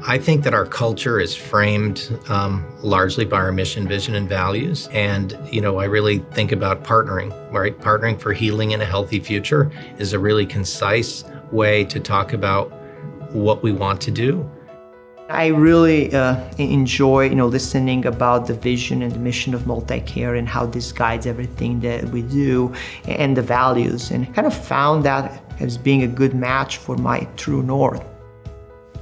I think that our culture is framed largely by our mission, vision, and values. And, I really think about partnering, right? Partnering for healing and a healthy future is a really concise way to talk about what we want to do. I really enjoy, listening about the vision and the mission of MultiCare and how this guides everything that we do and the values, and kind of found that as being a good match for my true north.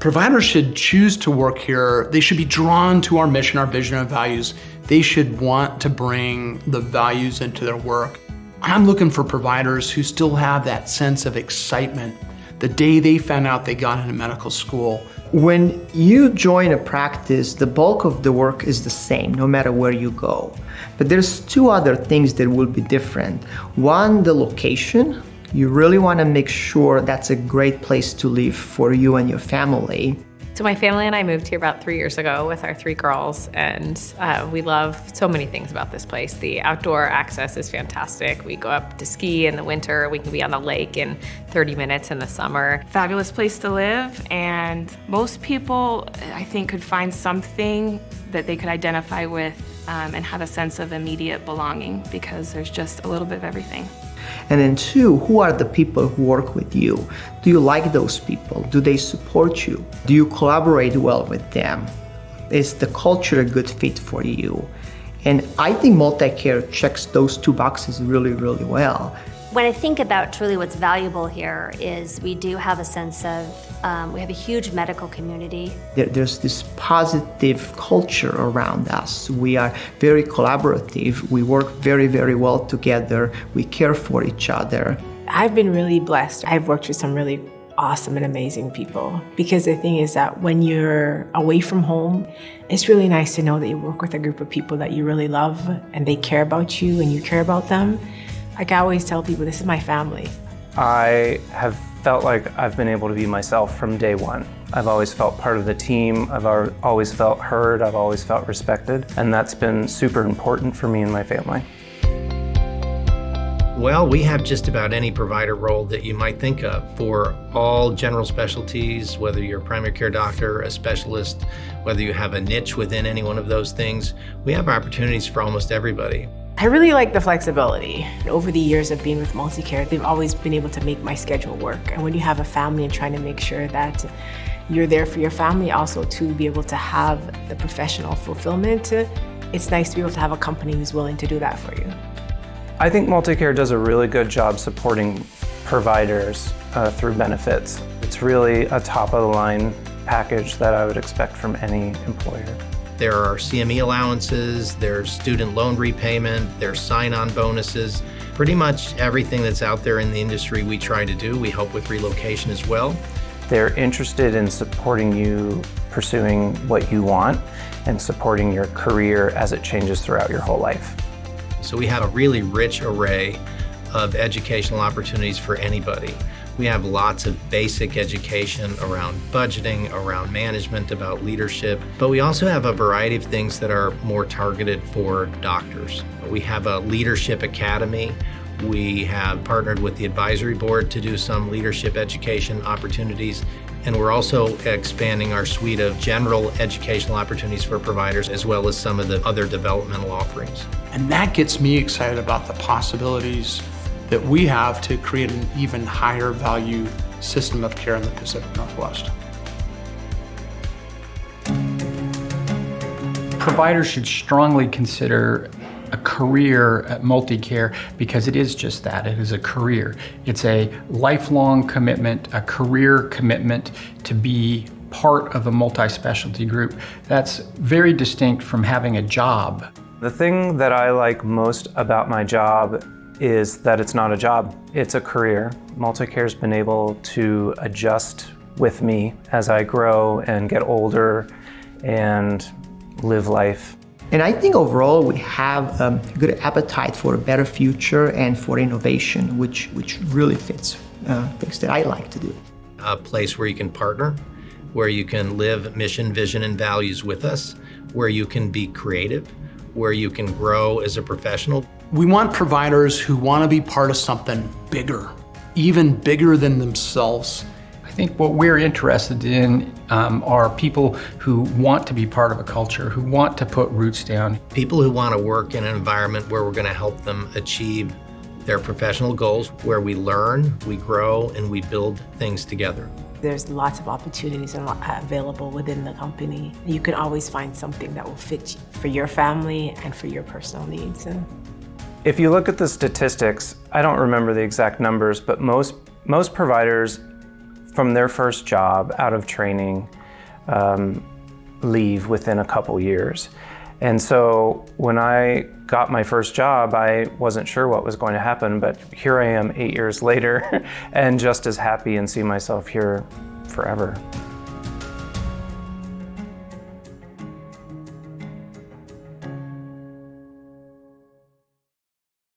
Providers should choose to work here. They should be drawn to our mission, our vision, and values. They should want to bring the values into their work. I'm looking for providers who still have that sense of excitement the day they found out they got into medical school. When you join a practice, the bulk of the work is the same, no matter where you go. But there's two other things that will be different. One, the location. You really want to make sure that's a great place to live for you and your family. So my family and I moved here about 3 years ago with our 3 girls, and we love so many things about this place. The outdoor access is fantastic. We go up to ski in the winter. We can be on the lake in 30 minutes in the summer. Fabulous place to live, and most people, I think, could find something that they could identify with and have a sense of immediate belonging, because there's just a little bit of everything. And then two, who are the people who work with you? Do you like those people? Do they support you? Do you collaborate well with them? Is the culture a good fit for you? And I think MultiCare checks those 2 boxes really, really well. When I think about truly what's valuable here is we do have a sense of, we have a huge medical community. There's this positive culture around us. We are very collaborative. We work very, very well together. We care for each other. I've been really blessed. I've worked with some really awesome and amazing people, because the thing is that when you're away from home, it's really nice to know that you work with a group of people that you really love and they care about you and you care about them. Like I always tell people, this is my family. I have felt like I've been able to be myself from day one. I've always felt part of the team. I've always felt heard. I've always felt respected. And that's been super important for me and my family. Well, we have just about any provider role that you might think of for all general specialties, whether you're a primary care doctor, a specialist, whether you have a niche within any one of those things. We have opportunities for almost everybody. I really like the flexibility. Over the years of being with MultiCare, they've always been able to make my schedule work. And when you have a family and trying to make sure that you're there for your family, also to be able to have the professional fulfillment, it's nice to be able to have a company who's willing to do that for you. I think MultiCare does a really good job supporting providers through benefits. It's really a top-of-the-line package that I would expect from any employer. There are CME allowances, there's student loan repayment, there's sign-on bonuses. Pretty much everything that's out there in the industry we try to do. We help with relocation as well. They're interested in supporting you pursuing what you want and supporting your career as it changes throughout your whole life. So we have a really rich array of educational opportunities for anybody. We have lots of basic education around budgeting, around management, about leadership, but we also have a variety of things that are more targeted for doctors. We have a leadership academy. We have partnered with the advisory board to do some leadership education opportunities, and we're also expanding our suite of general educational opportunities for providers, as well as some of the other developmental offerings. And that gets me excited about the possibilities that we have to create an even higher value system of care in the Pacific Northwest. Providers should strongly consider a career at MultiCare, because it is just that. It is a career. It's a lifelong commitment, a career commitment to be part of a multi-specialty group. That's very distinct from having a job. The thing that I like most about my job is that it's not a job, it's a career. MultiCare's been able to adjust with me as I grow and get older and live life. And I think overall we have a good appetite for a better future and for innovation, which really fits things that I like to do. A place where you can partner, where you can live mission, vision, and values with us, where you can be creative, where you can grow as a professional. We want providers who want to be part of something bigger, even bigger than themselves. I think what we're interested in are people who want to be part of a culture, who want to put roots down. People who want to work in an environment where we're going to help them achieve their professional goals, where we learn, we grow, and we build things together. There's lots of opportunities available within the company. You can always find something that will fit for your family and for your personal needs. If you look at the statistics, I don't remember the exact numbers, but most providers from their first job out of training leave within a couple years. And so when I got my first job, I wasn't sure what was going to happen, but here I am 8 years later and just as happy and see myself here forever.